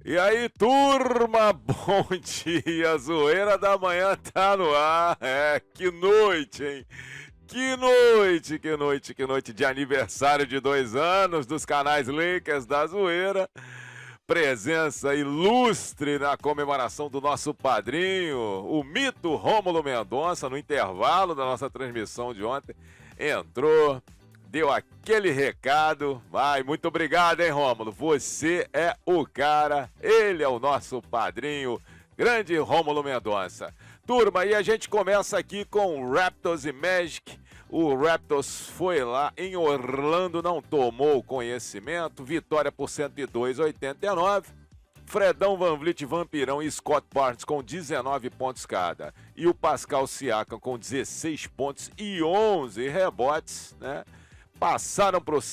E aí, turma, bom dia, Zoeira da Manhã tá no ar. Que noite, hein? Que noite de aniversário de 2 anos dos canais Lakers da Zoeira. Presença ilustre na comemoração do nosso padrinho, o mito Rômulo Mendonça, no intervalo da nossa transmissão de ontem. Entrou, deu aquele recado. Muito obrigado, hein, Rômulo? Você é o cara, ele é o nosso padrinho, grande Rômulo Mendonça. Turma, e a gente começa aqui com Raptors e Magic. O Raptors foi lá em Orlando, não tomou conhecimento, vitória por 102-89. Fredão, VanVleet, Vampirão e Scott Barnes com 19 pontos cada. E o Pascal Siakam com 16 pontos e 11 rebotes, né? Passaram por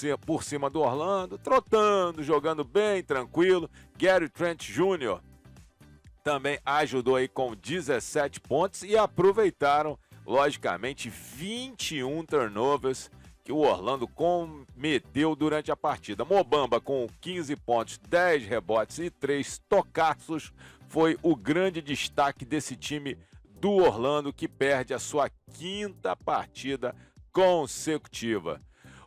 cima do Orlando, trotando, jogando bem, tranquilo. Gary Trent Jr. também ajudou aí com 17 pontos e aproveitaram, logicamente, 21 turnovers que o Orlando cometeu durante a partida. Mo Bamba com 15 pontos, 10 rebotes e 3 tocaços foi o grande destaque desse time do Orlando, que perde a sua 5ª partida consecutiva.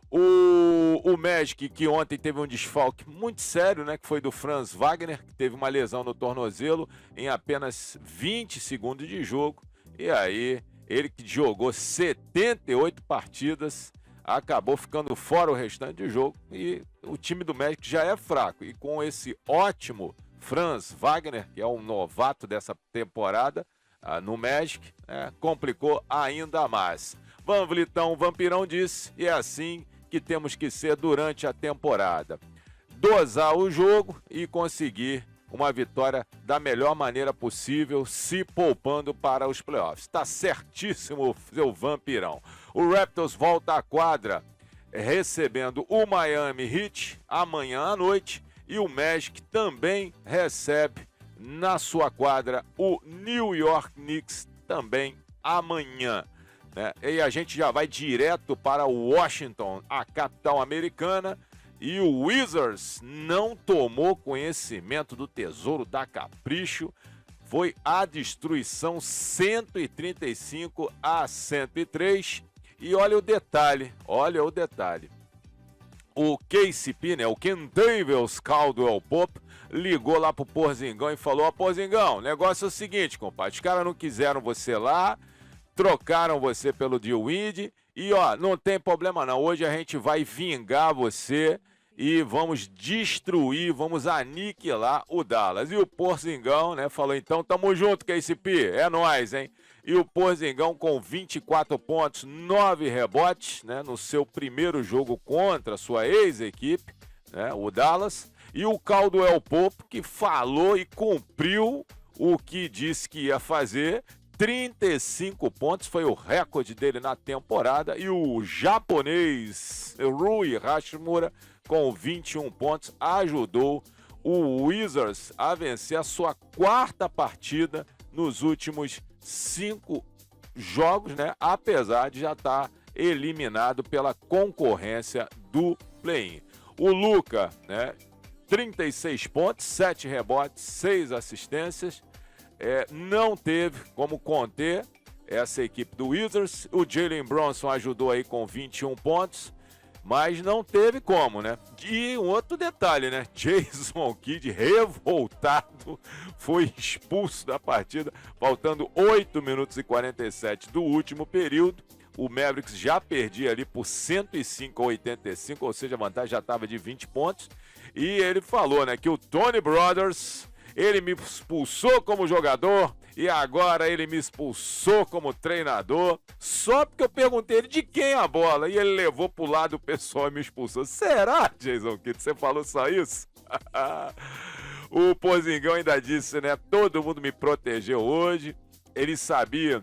O Magic, que ontem teve um desfalque muito sério, né, que foi do Franz Wagner, que teve uma lesão no tornozelo em apenas 20 segundos de jogo. E aí, ele que jogou 78 partidas, acabou ficando fora o restante do jogo. E o time do Magic já é fraco. E com esse ótimo Franz Wagner, que é um novato dessa temporada no Magic, complicou ainda mais. VanVleetão, Vampirão disse, e é assim que temos que ser durante a temporada. Dosar o jogo e conseguir uma vitória da melhor maneira possível, se poupando para os playoffs. Tá certíssimo, seu Vampirão. O Raptors volta à quadra recebendo o Miami Heat amanhã à noite e o Magic também recebe na sua quadra o New York Knicks também amanhã. E a gente já vai direto para Washington, a capital americana, e o Wizards não tomou conhecimento do tesouro da Capricho. Foi a destruição 135-103. E olha o detalhe. O KCP, o Kentavious Caldwell Pope, ligou lá pro Porzingão e falou: Porzingão, o negócio é o seguinte, compadre, os caras não quiseram você lá, trocaram você pelo Dewey e não tem problema não, hoje a gente vai vingar você e vamos destruir, vamos aniquilar o Dallas. E o Porzingão, falou: então tamo junto, KCP, é nóis, hein? E o Porzingão com 24 pontos, 9 rebotes, no seu primeiro jogo contra a sua ex-equipe, o Dallas. E o Caldwell Pope, que falou e cumpriu o que disse que ia fazer. 35 pontos, foi o recorde dele na temporada. E o japonês Rui Hachimura, com 21 pontos, ajudou o Wizards a vencer a sua 4ª partida nos últimos 5 jogos, apesar de já estar eliminado pela concorrência do play-in. O Luka, 36 pontos, 7 rebotes, 6 assistências. Não teve como conter essa equipe do Wizards. O Jalen Brunson ajudou aí com 21 pontos, mas não teve como, E um outro detalhe, Jason Kidd, revoltado, foi expulso da partida, faltando 8 minutos e 47 do último período. O Mavericks já perdia ali por 105-85, ou seja, a vantagem já estava de 20 pontos. E ele falou, que o Tony Brothers, ele me expulsou como jogador e agora ele me expulsou como treinador, só porque eu perguntei ele de quem a bola e ele levou pro lado pessoal e me expulsou. Será, Jason Kidd? Você falou só isso? O Porzingão ainda disse, todo mundo me protegeu hoje. Ele sabia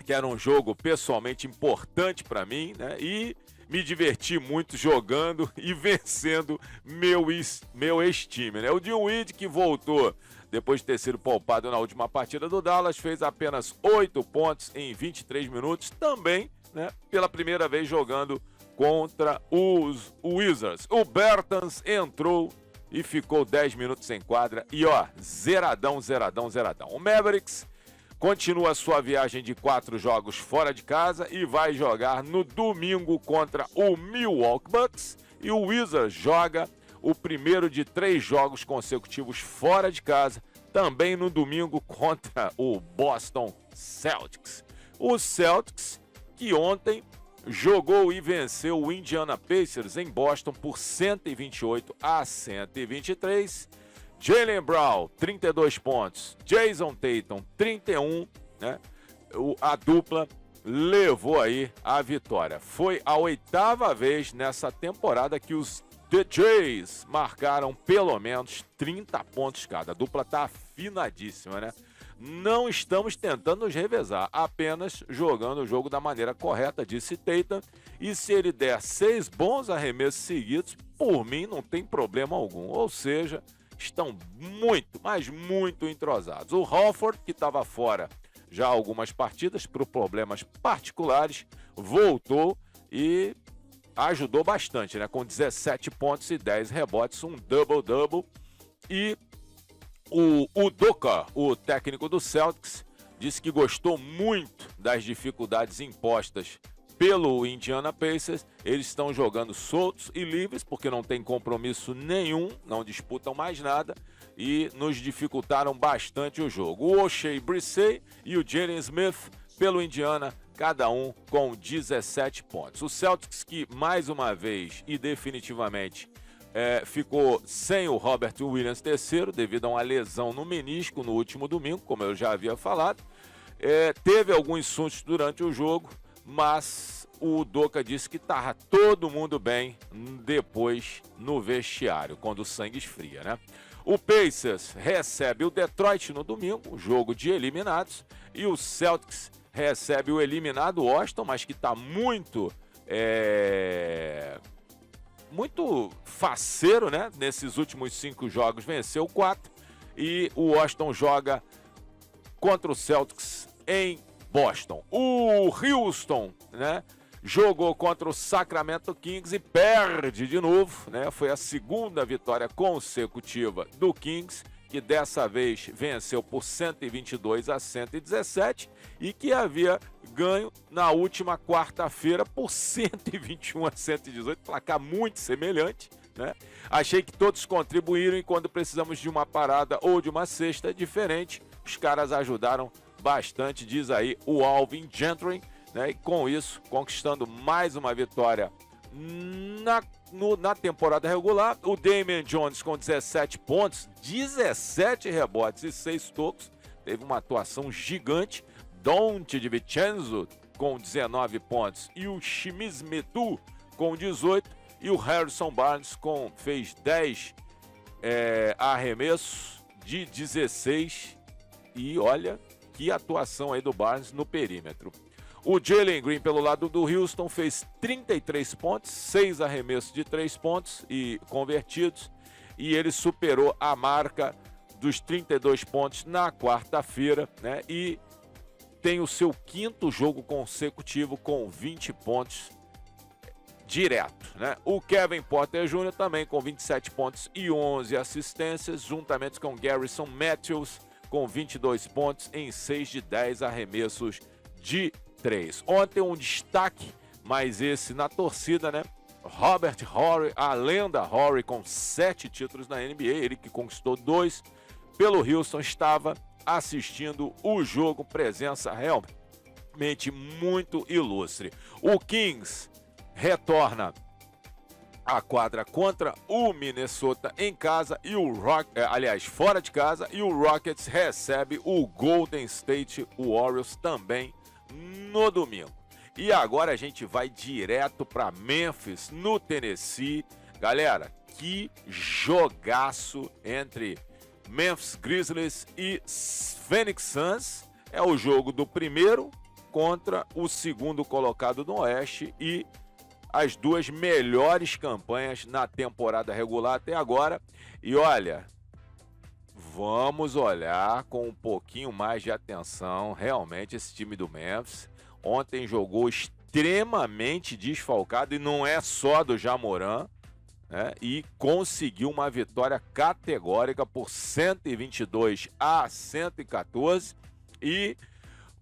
que era um jogo pessoalmente importante para mim, e me diverti muito jogando e vencendo meu ex-time, O Dinwiddie, que voltou depois de ter sido poupado na última partida do Dallas, fez apenas 8 pontos em 23 minutos, também, pela primeira vez jogando contra os Wizards. O Bertans entrou e ficou 10 minutos em quadra e ó, zeradão. O Mavericks continua sua viagem de 4 jogos fora de casa e vai jogar no domingo contra o Milwaukee Bucks, e o Wizards joga o primeiro de 3 jogos consecutivos fora de casa, também no domingo contra o Boston Celtics. O Celtics, que ontem jogou e venceu o Indiana Pacers em Boston por 128-123. Jaylen Brown, 32 pontos. Jason Tatum, 31, né? A dupla levou aí a vitória. Foi a 8ª vez nessa temporada que os The Jays marcaram pelo menos 30 pontos cada. A dupla tá afinadíssima, né? Não estamos tentando nos revezar, apenas jogando o jogo da maneira correta, disse Tatum. E se ele der 6 bons arremessos seguidos, por mim não tem problema algum. Ou seja, estão muito, mas muito entrosados. O Horford, que estava fora já algumas partidas por problemas particulares, voltou e ajudou bastante, né? Com 17 pontos e 10 rebotes, um double-double. E o Udoka, o técnico do Celtics, disse que gostou muito das dificuldades impostas pelo Indiana Pacers. Eles estão jogando soltos e livres porque não tem compromisso nenhum, não disputam mais nada e nos dificultaram bastante o jogo. O O'Shea Brissett e o Jalen Smith pelo Indiana, cada um com 17 pontos. O Celtics, que mais uma vez e definitivamente ficou sem o Robert Williams III devido a uma lesão no menisco no último domingo, como eu já havia falado. Teve alguns sustos durante o jogo, mas o Doka disse que estava todo mundo bem depois no vestiário, quando o sangue esfria, né? O Pacers recebe o Detroit no domingo, jogo de eliminados, e o Celtics recebe o eliminado Washington, mas que está muito faceiro, né? Nesses últimos 5 jogos venceu 4, e o Washington joga contra o Celtics em Boston. O Houston, né, jogou contra o Sacramento Kings e perde de novo, né? Foi a 2ª vitória consecutiva do Kings, que dessa vez venceu por 122-117 e que havia ganho na última quarta-feira por 121-118, placar muito semelhante, né? Achei que todos contribuíram e quando precisamos de uma parada ou de uma cesta diferente, os caras ajudaram bastante, diz aí o Alvin Gentry, né? E com isso, conquistando mais uma vitória na temporada regular. O Damian Jones com 17 pontos, 17 rebotes e 6 tocos, teve uma atuação gigante. Donte DiVincenzo com 19 pontos e o Shimiz Metu com 18, e o Harrison Barnes fez 10 arremessos de 16, e olha que atuação aí do Barnes no perímetro. O Jalen Green, pelo lado do Houston, fez 33 pontos, 6 arremessos de 3 pontos e convertidos, e ele superou a marca dos 32 pontos na quarta-feira, né? E tem o seu 5º jogo consecutivo com 20 pontos direto, né? O Kevin Porter Jr. também com 27 pontos e 11 assistências, juntamente com Garrison Matthews com 22 pontos em 6 de 10 arremessos de 3. Ontem um destaque, mas esse na torcida, né? Robert Horry, a lenda Horry, com 7 títulos na NBA, ele que conquistou 2 pelo Houston, estava assistindo o jogo, presença realmente muito ilustre. O Kings retorna à quadra contra o Minnesota em casa e fora de casa, e o Rockets recebe o Golden State Warriors também no domingo. E agora a gente vai direto para Memphis, no Tennessee. Galera, que jogaço entre Memphis Grizzlies e Phoenix Suns. É o jogo do primeiro contra o 2º colocado no Oeste e as 2 melhores campanhas na temporada regular até agora. E olha, vamos olhar com um pouquinho mais de atenção realmente esse time do Memphis. Ontem jogou extremamente desfalcado, e não é só do Ja Morant, né, e conseguiu uma vitória categórica por 122-114. E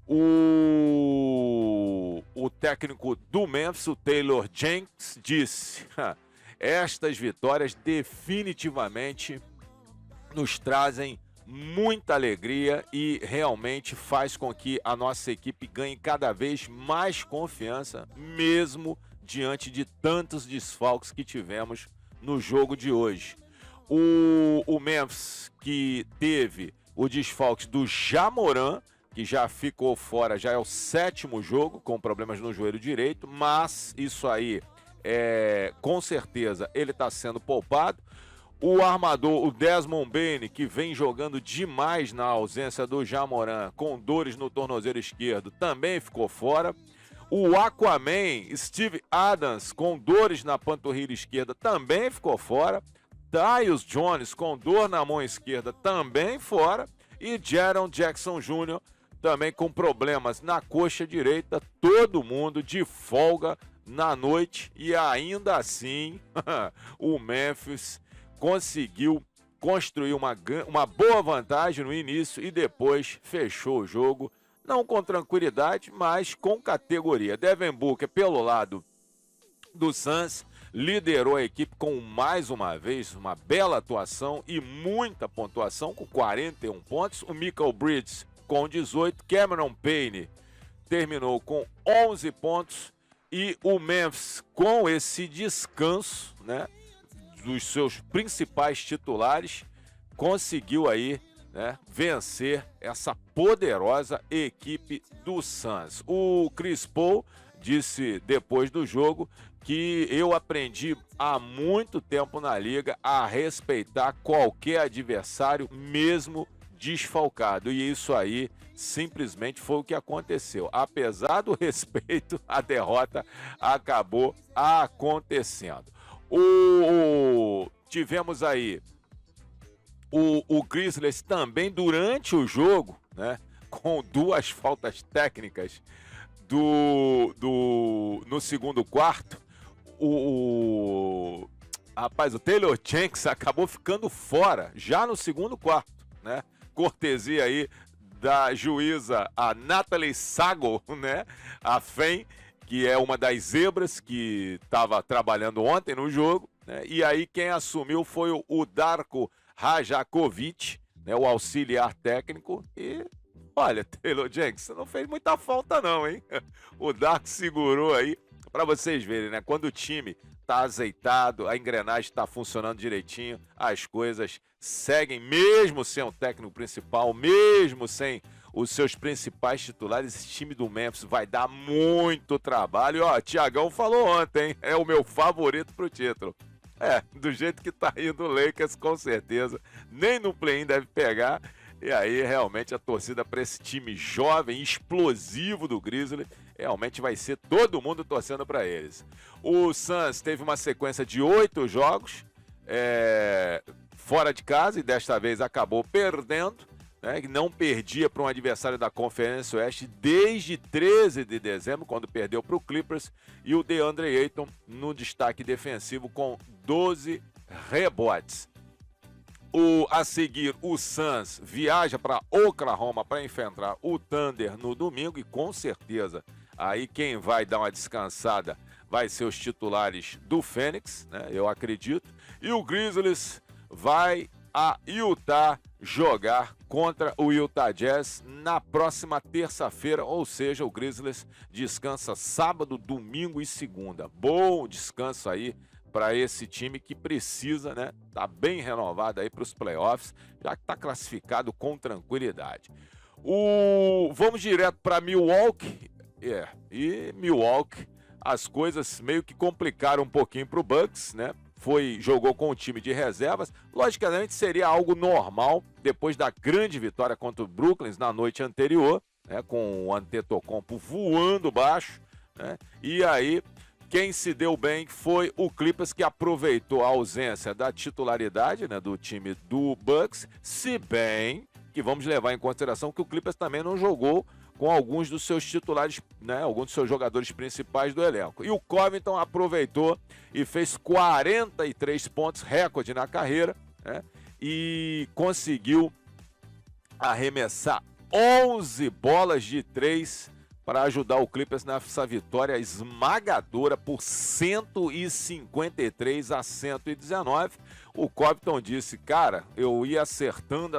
o técnico do Memphis, o Taylor Jenkins, disse: estas vitórias definitivamente nos trazem muita alegria e realmente faz com que a nossa equipe ganhe cada vez mais confiança, mesmo diante de tantos desfalques que tivemos no jogo de hoje. O Memphis, que teve o desfalque do Ja Morant, que já ficou fora, já é o 7º jogo com problemas no joelho direito, mas isso aí, com certeza, ele está sendo poupado. O armador, o Desmond Bane, que vem jogando demais na ausência do Ja Morant, com dores no tornozelo esquerdo, também ficou fora. O Aquaman, Steve Adams, com dores na panturrilha esquerda, também ficou fora. Tyus Jones, com dor na mão esquerda, também fora. E Jaren Jackson Jr., também com problemas na coxa direita. Todo mundo de folga na noite. E ainda assim, o Memphis conseguiu construir uma boa vantagem no início e depois fechou o jogo, não com tranquilidade, mas com categoria. Devin Booker, pelo lado do Suns, liderou a equipe com, mais uma vez, uma bela atuação e muita pontuação, com 41 pontos. O Michael Bridges com 18, Cameron Payne terminou com 11 pontos e o Memphis, com esse descanso, né, dos seus principais titulares, conseguiu aí, né, vencer essa poderosa equipe do Suns. O Chris Paul disse depois do jogo que eu aprendi há muito tempo na liga a respeitar qualquer adversário, mesmo desfalcado. E isso aí simplesmente foi o que aconteceu. Apesar do respeito, a derrota acabou acontecendo. Tivemos aí o Grizzlies também durante o jogo, né, com 2 faltas técnicas no segundo quarto. Rapaz, o Taylor Jenkins acabou ficando fora já no segundo quarto, né? Cortesia aí da juíza, a Natalie Sago, né? A FEM, que é uma das zebras que estava trabalhando ontem no jogo, né? E aí quem assumiu foi o Darko Rajakovic, né? O auxiliar técnico. E olha, Taylor Jenkins, você não fez muita falta não, hein? O Darko segurou aí, para vocês verem, né? Quando o time tá azeitado, a engrenagem está funcionando direitinho, as coisas seguem, mesmo sem o técnico principal, mesmo sem os seus principais titulares. Esse time do Memphis vai dar muito trabalho. E, ó, Tiagão falou ontem, hein? É o meu favorito pro título. Do jeito que tá indo o Lakers, com certeza, nem no play-in deve pegar. E aí, realmente, a torcida para esse time jovem, explosivo do Grizzly, realmente vai ser todo mundo torcendo para eles. O Suns teve uma sequência de 8 jogos fora de casa e desta vez acabou perdendo, né? Não perdia para um adversário da Conferência Oeste desde 13 de dezembro, quando perdeu para o Clippers, e o DeAndre Ayton no destaque defensivo com 12 rebotes. A seguir, o Suns viaja para Oklahoma para enfrentar o Thunder no domingo e com certeza aí quem vai dar uma descansada vai ser os titulares do Phoenix, né? Eu acredito. E o Grizzlies vai a Utah jogar contra o Utah Jazz na próxima terça-feira, ou seja, o Grizzlies descansa sábado, domingo e segunda. Bom descanso aí para esse time que precisa, né? Tá bem renovado aí para os playoffs, já que está classificado com tranquilidade. Vamos direto para Milwaukee. E Milwaukee, as coisas meio que complicaram um pouquinho para o Bucks, né? Jogou com o time de reservas. Logicamente seria algo normal depois da grande vitória contra o Brooklyn na noite anterior, né? Com o Antetokounmpo voando baixo, né? E aí quem se deu bem foi o Clippers, que aproveitou a ausência da titularidade, né, do time do Bucks, se bem que vamos levar em consideração que o Clippers também não jogou com alguns dos seus titulares, né, alguns dos seus jogadores principais do elenco. E o Covington aproveitou e fez 43 pontos, recorde na carreira, né, e conseguiu arremessar 11 bolas de 3 para ajudar o Clippers nessa vitória esmagadora por 153 a 119. O Covington disse, cara, eu ia acertando,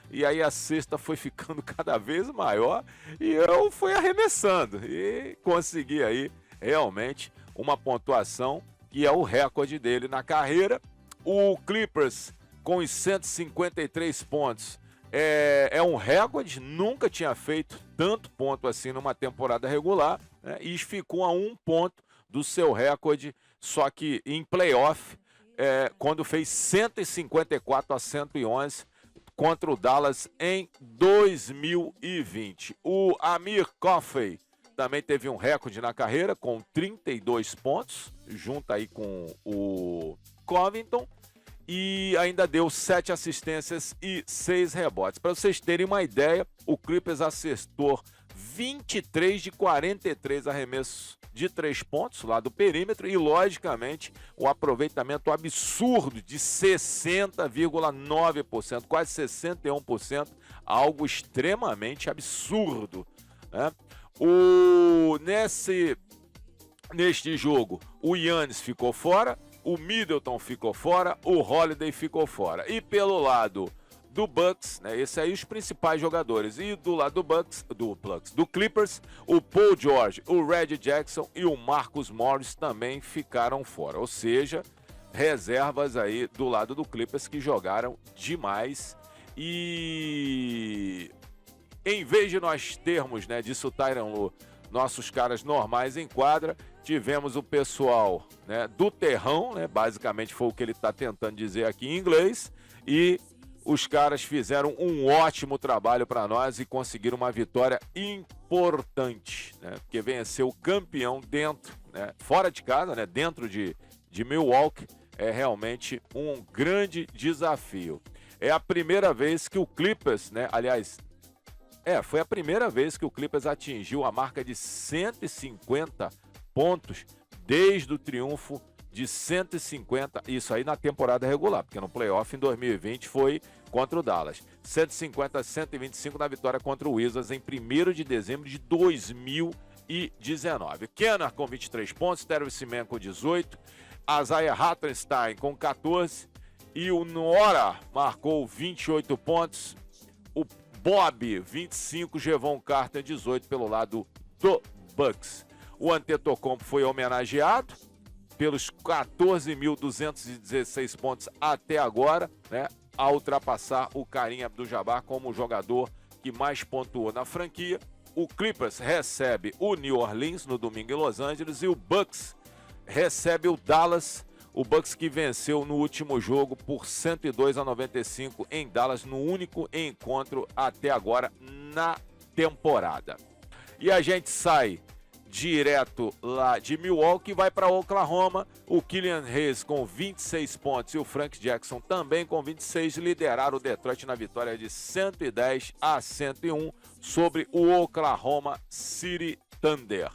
e aí a cesta foi ficando cada vez maior e eu fui arremessando e consegui aí realmente uma pontuação que é o recorde dele na carreira. O Clippers com os 153 pontos é um recorde, nunca tinha feito tanto ponto assim numa temporada regular, né? E ficou a 1 ponto do seu recorde, só que em playoff, quando fez 154 a 111 contra o Dallas em 2020. O Amir Coffey também teve um recorde na carreira com 32 pontos, junto aí com o Covington, e ainda deu 7 assistências e 6 rebotes. Para vocês terem uma ideia, o Clippers acertou 23 de 43 arremessos de 3 pontos lá do perímetro e, logicamente, o aproveitamento absurdo de 60,9%, quase 61%, algo extremamente absurdo, né? Neste jogo, o Giannis ficou fora, o Middleton ficou fora, o Holiday ficou fora. E pelo lado do Bucks, né, esses aí os principais jogadores. E do lado do Clippers, o Paul George, o Reggie Jackson e o Marcus Morris também ficaram fora. Ou seja, reservas aí do lado do Clippers que jogaram demais. E em vez de nós termos, né, disso Tyronn Lue, nossos caras normais em quadra, tivemos o pessoal, né, do terrão, né, basicamente foi o que ele está tentando dizer aqui em inglês, e os caras fizeram um ótimo trabalho para nós e conseguiram uma vitória importante, né, porque vencer o campeão dentro, né, fora de casa, né, dentro de Milwaukee, é realmente um grande desafio. É a primeira vez que o Clippers, né, aliás, foi a primeira vez que o Clippers atingiu a marca de 150 pontos desde o triunfo de 150, isso aí na temporada regular, porque no playoff em 2020 foi contra o Dallas. 150 a 125 na vitória contra o Wizards em 1º de dezembro de 2019. Kenner com 23 pontos, Terry Simen com 18, Isaiah Hartenstein com 14 e o Nora marcou 28 pontos, o Bob 25, Jevon Carter 18 pelo lado do Bucks. O Antetokounmpo foi homenageado pelos 14.216 pontos até agora, né, a ultrapassar o Kareem Abdul-Jabbar como o jogador que mais pontuou na franquia. O Clippers recebe o New Orleans no domingo em Los Angeles e o Bucks recebe o Dallas. O Bucks que venceu no último jogo por 102 a 95 em Dallas, no único encontro até agora na temporada. E a gente sai direto lá de Milwaukee e vai para Oklahoma. O Killian Hayes com 26 pontos e o Frank Jackson também com 26 lideraram o Detroit na vitória de 110 a 101 sobre o Oklahoma City Thunder.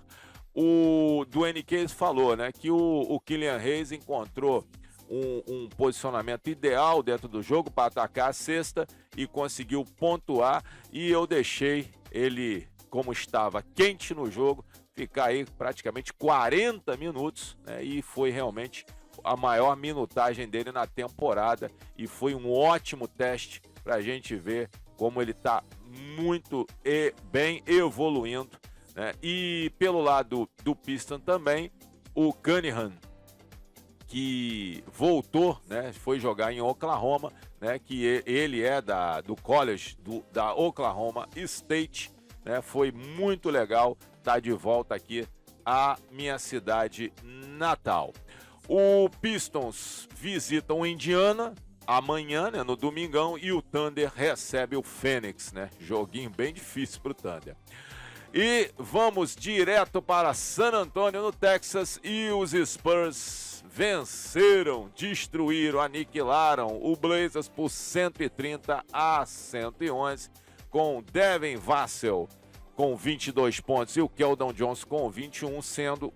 O Dwayne Casey falou, né, que o Killian Hayes encontrou um posicionamento ideal dentro do jogo para atacar a cesta e conseguiu pontuar, e eu deixei ele, como estava quente no jogo, ficar aí praticamente 40 minutos, né, e foi realmente a maior minutagem dele na temporada e foi um ótimo teste para a gente ver como ele está muito bem evoluindo, né? E pelo lado do Piston também, o Cunningham, que voltou, né, foi jogar em Oklahoma, né, que ele é do college da Oklahoma State, né, foi muito legal estar de volta aqui à minha cidade natal. O Pistons visita o Indiana amanhã, né, no domingão, e o Thunder recebe o Phoenix, né, joguinho bem difícil para o Thunder. E vamos direto para San Antonio, no Texas, e os Spurs venceram, destruíram, aniquilaram o Blazers por 130 a 111, com Devin Vassell com 22 pontos e o Keldon Johnson com 21, sendo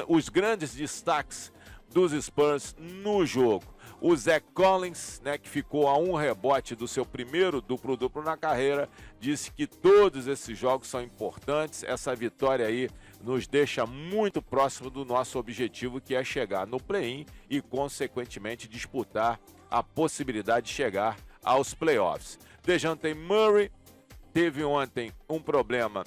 os grandes destaques dos Spurs no jogo. O Zach Collins, né, que ficou a um rebote do seu primeiro duplo-duplo na carreira, disse que todos esses jogos são importantes. Essa vitória aí nos deixa muito próximo do nosso objetivo, que é chegar no play-in e, consequentemente, disputar a possibilidade de chegar aos playoffs. DeJounte Murray teve ontem um problema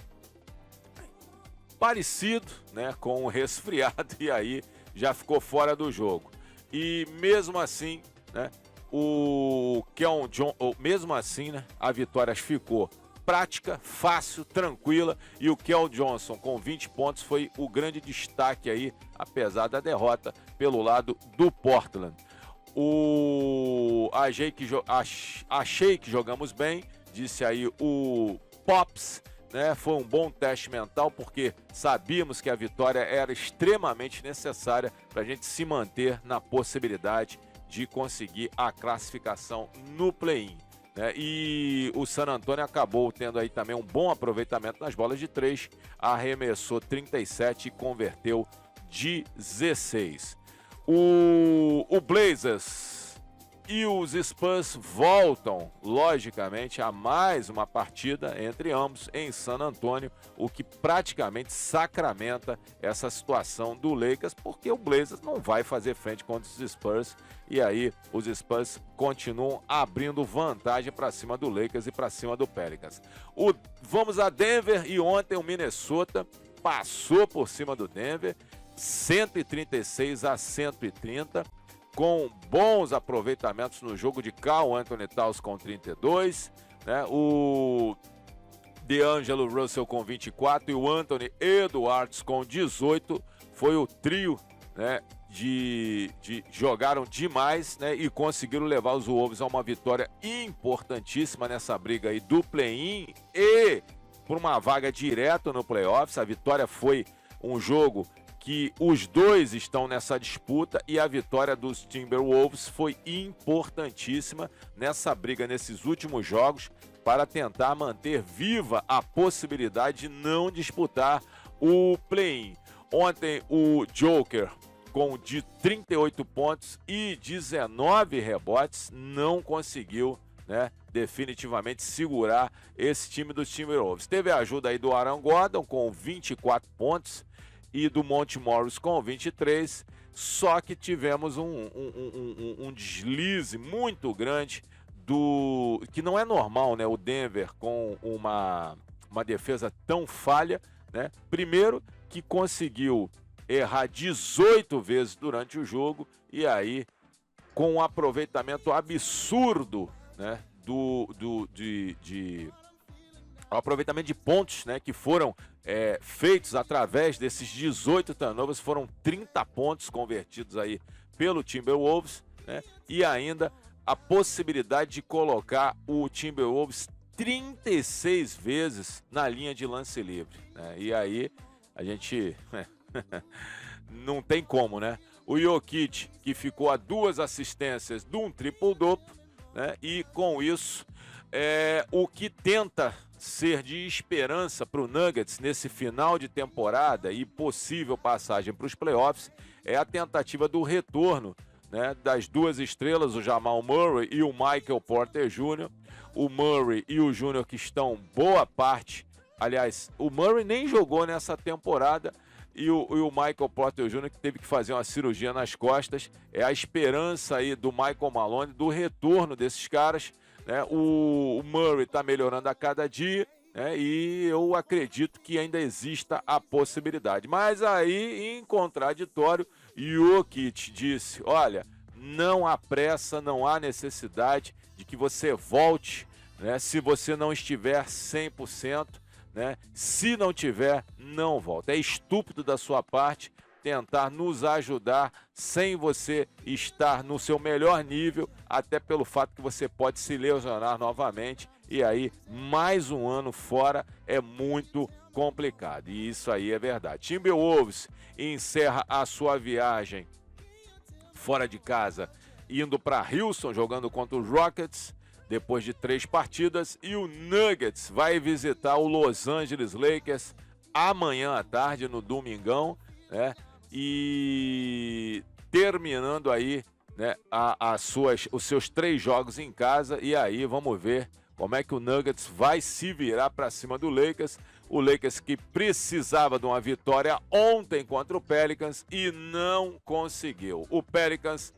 parecido, né, com um resfriado, e aí já ficou fora do jogo. E mesmo assim, né, mesmo assim, né, a vitória ficou prática, fácil, tranquila, e o Keldon Johnson com 20 pontos foi o grande destaque aí, apesar da derrota pelo lado do Portland. Achei que jogamos bem, disse aí o Pops, né? Foi um bom teste mental, porque sabíamos que a vitória era extremamente necessária para a gente se manter na possibilidade de conseguir a classificação no play-in, né? E o San Antonio acabou tendo aí também um bom aproveitamento nas bolas de 3, arremessou 37 e converteu 16. O Blazers e os Spurs voltam, logicamente, a mais uma partida entre ambos em San Antonio, o que praticamente sacramenta essa situação do Lakers, porque o Blazers não vai fazer frente contra os Spurs, e aí os Spurs continuam abrindo vantagem para cima do Lakers e para cima do Pelicans. Vamos a Denver, e ontem o Minnesota passou por cima do Denver, 136 a 130, com bons aproveitamentos no jogo de Karl Anthony Towns com 32, né? O D'Angelo Russell com 24 e o Anthony Edwards com 18. Foi o trio, né, jogaram demais, né, e conseguiram levar os Wolves a uma vitória importantíssima nessa briga aí do play-in e por uma vaga direta no playoffs. A vitória foi um jogo que os dois estão nessa disputa, e a vitória dos Timberwolves foi importantíssima nessa briga, nesses últimos jogos, para tentar manter viva a possibilidade de não disputar o play-in. Ontem o Joker, com de 38 pontos e 19 rebotes, não conseguiu, né, definitivamente segurar esse time dos Timberwolves. Teve a ajuda aí do Aaron Gordon com 24 pontos, e do Monte Morris com 23, só que tivemos um deslize muito grande, que não é normal, né? O Denver com uma defesa tão falha, né? Primeiro que conseguiu errar 18 vezes durante o jogo, e aí com um aproveitamento absurdo, né? O aproveitamento de pontos, né, que foram feitos através desses 18 turnovers, foram 30 pontos convertidos aí pelo Timberwolves, né, e ainda a possibilidade de colocar o Timberwolves 36 vezes na linha de lance livre, né, e aí a gente não tem como, né? O Jokic, que ficou a 2 assistências de um triple-duplo, né, e com isso o que tenta ser de esperança para o Nuggets nesse final de temporada e possível passagem para os playoffs é a tentativa do retorno, né, das duas estrelas, o Jamal Murray e o Michael Porter Jr. O Murray e o Jr. que estão boa parte, aliás, o Murray nem jogou nessa temporada, e o Michael Porter Jr. que teve que fazer uma cirurgia nas costas. É a esperança aí do Michael Malone, do retorno desses caras, né? O Murray está melhorando a cada dia, né? E eu acredito que ainda exista a possibilidade. Mas aí, em contraditório, Jokic disse: olha, não há pressa, não há necessidade de que você volte, né, se você não estiver 100%, né? Se não tiver, não volta. É estúpido da sua parte tentar nos ajudar sem você estar no seu melhor nível, até pelo fato que você pode se lesionar novamente, e aí mais um ano fora é muito complicado, e isso aí é verdade. Timberwolves encerra a sua viagem fora de casa indo para Houston, jogando contra os Rockets. depois de 3 partidas, e o Nuggets vai visitar o Los Angeles Lakers amanhã à tarde, no domingão, né? E terminando aí, né, os seus 3 jogos em casa, e aí vamos ver como é que o Nuggets vai se virar para cima do Lakers. O Lakers que precisava de uma vitória ontem contra o Pelicans e não conseguiu. O Pelicans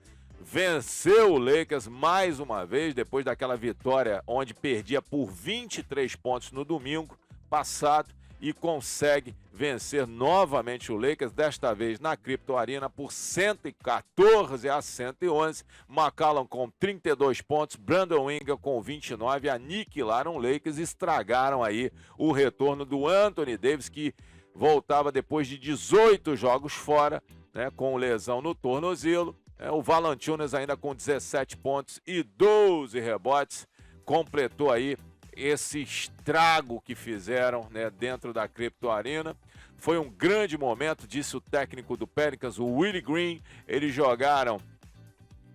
venceu o Lakers mais uma vez, depois daquela vitória onde perdia por 23 pontos no domingo passado, e consegue vencer novamente o Lakers, desta vez na Crypto Arena por 114-111. McCollum com 32 pontos, Brandon Ingram com 29, aniquilaram o Lakers, estragaram aí o retorno do Anthony Davis, que voltava depois de 18 jogos fora, né, com lesão no tornozelo. O Valanciunas ainda com 17 pontos e 12 rebotes, completou aí esse estrago que fizeram, né, dentro da Crypto Arena. Foi um grande momento, disse o técnico do Pelicans, o Willie Green. Eles jogaram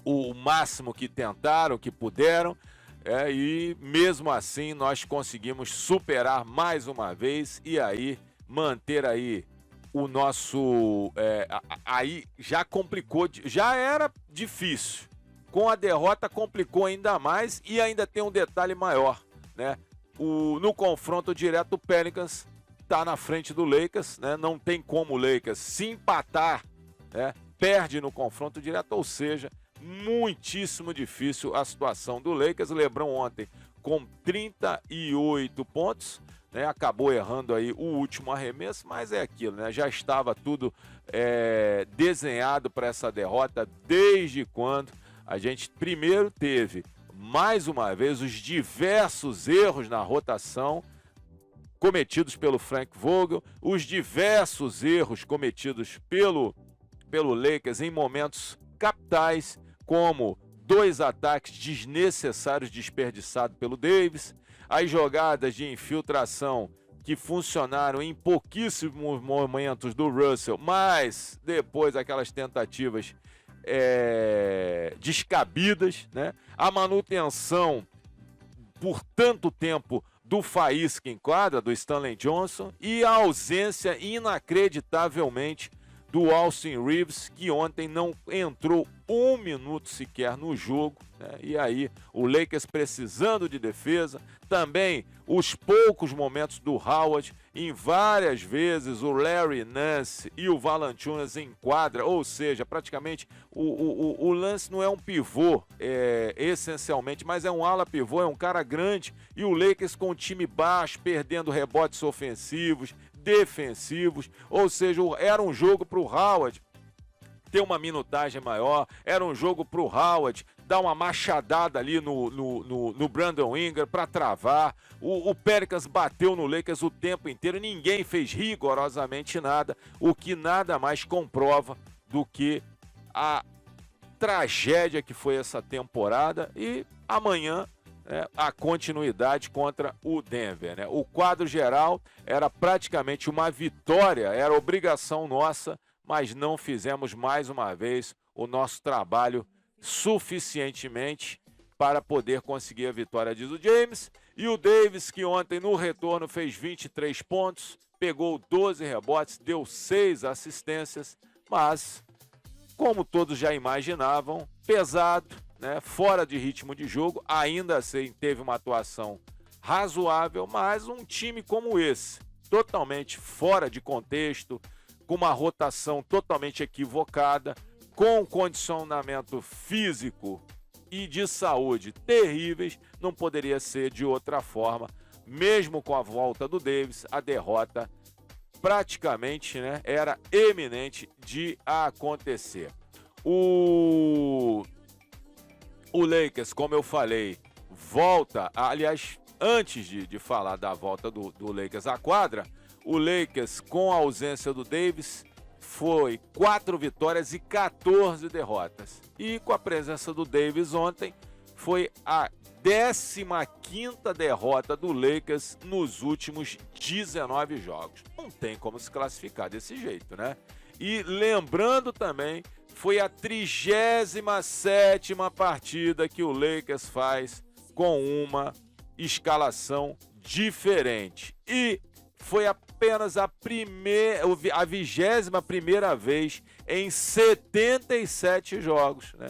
o máximo que tentaram, que puderam, e mesmo assim nós conseguimos superar mais uma vez e aí manter aí o nosso... aí já complicou, já era difícil. Com a derrota complicou ainda mais, e ainda tem um detalhe maior, né? No confronto direto, o Pelicans está na frente do Lakers, né? Não tem como o Lakers se empatar, né? Perde no confronto direto, ou seja, muitíssimo difícil a situação do Lakers. LeBron ontem com 38 pontos, né? Acabou errando aí o último arremesso, mas é aquilo, né? Já estava tudo desenhado para essa derrota desde quando a gente primeiro teve, mais uma vez, os diversos erros na rotação cometidos pelo Frank Vogel, os diversos erros cometidos pelo Lakers em momentos capitais, como 2 ataques desnecessários desperdiçados pelo Davis, as jogadas de infiltração que funcionaram em pouquíssimos momentos do Russell, mas depois aquelas tentativas descabidas, né? A manutenção por tanto tempo do faísca em quadra, do Stanley Johnson, e a ausência inacreditavelmente do Austin Reeves, que ontem não entrou 1 minuto sequer no jogo, né? E aí o Lakers precisando de defesa, também os poucos momentos do Howard, em várias vezes o Larry Nance e o Valanciunas em quadra, ou seja, praticamente o Lance não é um pivô essencialmente, mas é um ala pivô, é um cara grande, e o Lakers com o time baixo, perdendo rebotes ofensivos, defensivos, ou seja, era um jogo para o Howard ter uma minutagem maior, era um jogo para o Howard dar uma machadada ali no Brandon Ingram para travar. O Pelicans bateu no Lakers o tempo inteiro, ninguém fez rigorosamente nada, o que nada mais comprova do que a tragédia que foi essa temporada. E amanhã a continuidade contra o Denver, né? O quadro geral era praticamente uma vitória, era obrigação nossa, mas não fizemos mais uma vez o nosso trabalho suficientemente para poder conseguir a vitória, diz o James. E o Davis, que ontem no retorno fez 23 pontos, pegou 12 rebotes, deu 6 assistências, mas, como todos já imaginavam, pesado, né, fora de ritmo de jogo. Ainda assim teve uma atuação razoável, mas um time como esse, totalmente fora de contexto, com uma rotação totalmente equivocada, com condicionamento físico e de saúde terríveis, não poderia ser de outra forma. Mesmo com a volta do Davis, a derrota praticamente, né, era eminente de acontecer. O Lakers, como eu falei, volta, aliás, antes de falar da volta do Lakers à quadra, o Lakers, com a ausência do Davis, foi 4 vitórias e 14 derrotas. E com a presença do Davis ontem, foi a 15ª derrota do Lakers nos últimos 19 jogos. Não tem como se classificar desse jeito, né? E lembrando também, foi a 37ª partida que o Lakers faz com uma escalação diferente. E foi apenas a 21ª vez em 77 jogos, né?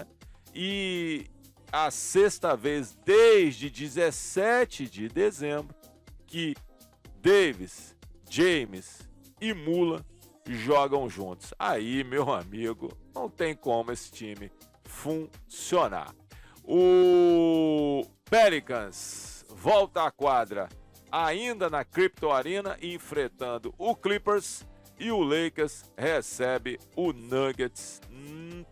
E a 6ª vez desde 17 de dezembro que Davis, James e Mula jogam juntos. Aí, meu amigo, não tem como esse time funcionar. O Pelicans volta à quadra ainda na Crypto Arena, enfrentando o Clippers, e o Lakers recebe o Nuggets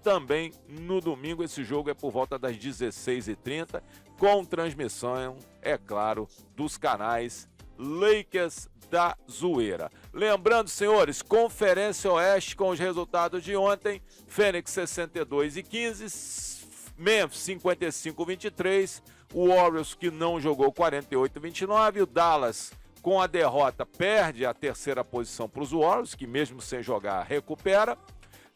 também no domingo. Esse jogo é por volta das 16h30, com transmissão, é claro, dos canais Lakers da Zoeira. Lembrando, senhores, Conferência Oeste com os resultados de ontem: Phoenix 62-15, Memphis 55-23, o Warriors, que não jogou, 48-29, o Dallas, com a derrota, perde a 3ª posição para os Warriors, que mesmo sem jogar recupera,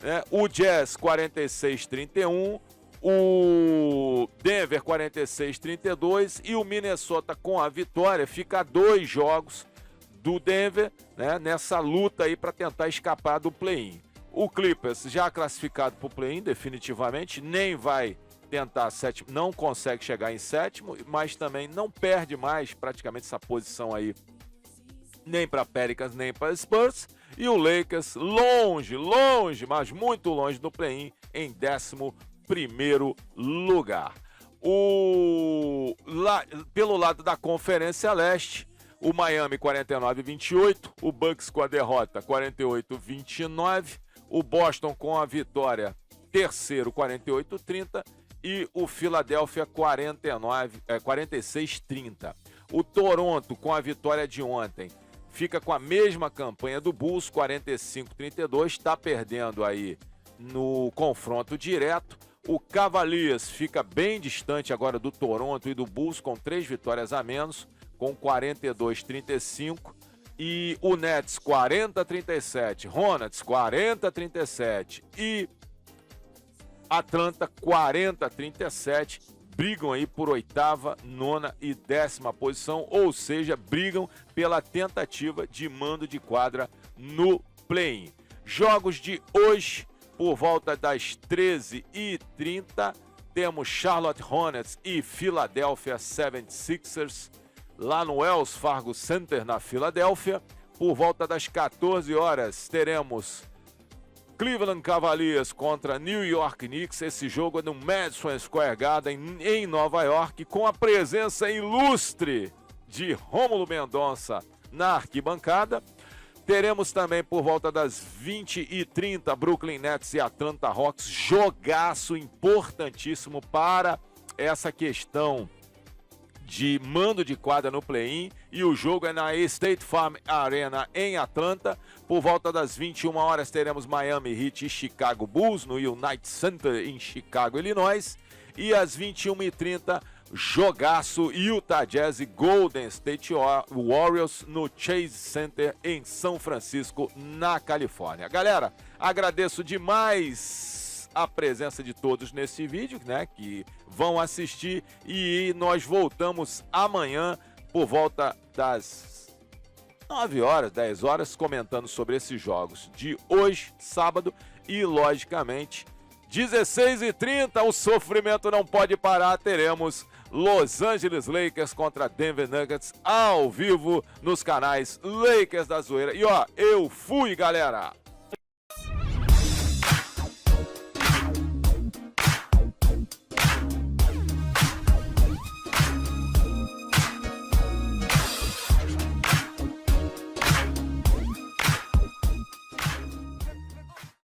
né? O Jazz 46-31, o Denver 46-32 e o Minnesota, com a vitória, fica a 2 jogos do Denver, né, nessa luta aí para tentar escapar do play-in. O Clippers já classificado para o play-in definitivamente, nem vai tentar sétimo, não consegue chegar em 7º, mas também não perde mais praticamente essa posição aí, nem para Pelicans, nem para Spurs. E o Lakers longe, mas muito longe do play-in, em 11º lugar. Pelo lado da Conferência Leste, o Miami 49-28, o Bucks com a derrota 48-29, o Boston com a vitória, terceiro, 48-30, e o Philadelphia 46-30. O Toronto, com a vitória de ontem, fica com a mesma campanha do Bulls, 45-32, está perdendo aí no confronto direto. O Cavaliers fica bem distante agora do Toronto e do Bulls, com 3 vitórias a menos, com 42-35. E o Nets 40-37, Hornets 40-37 e Atlanta 40-37. Brigam aí por 8ª, 9ª e 10ª posição, ou seja, brigam pela tentativa de mando de quadra no play-in. Jogos de hoje, por volta das 13h30, temos Charlotte Hornets e Philadelphia 76ers, lá no Wells Fargo Center, na Filadélfia. Por volta das 14 horas, teremos Cleveland Cavaliers contra New York Knicks. Esse jogo é no Madison Square Garden, em Nova York, com a presença ilustre de Rômulo Mendonça na arquibancada. Teremos também, por volta das 20h30, Brooklyn Nets e Atlanta Hawks. Jogaço importantíssimo para essa questão de mando de quadra no play-in, e o jogo é na State Farm Arena em Atlanta. Por volta das 21 horas teremos Miami Heat e Chicago Bulls no United Center em Chicago, Illinois, e às 21h30 jogaço Utah Jazz e Golden State Warriors no Chase Center em São Francisco, na Califórnia. Galera, agradeço demais a presença de todos nesse vídeo, né, que vão assistir, e nós voltamos amanhã por volta das 9 horas, 10 horas, comentando sobre esses jogos de hoje, sábado, e logicamente 16h30, o sofrimento não pode parar, teremos Los Angeles Lakers contra Denver Nuggets ao vivo nos canais Lakers da Zoeira. E ó, eu fui, galera!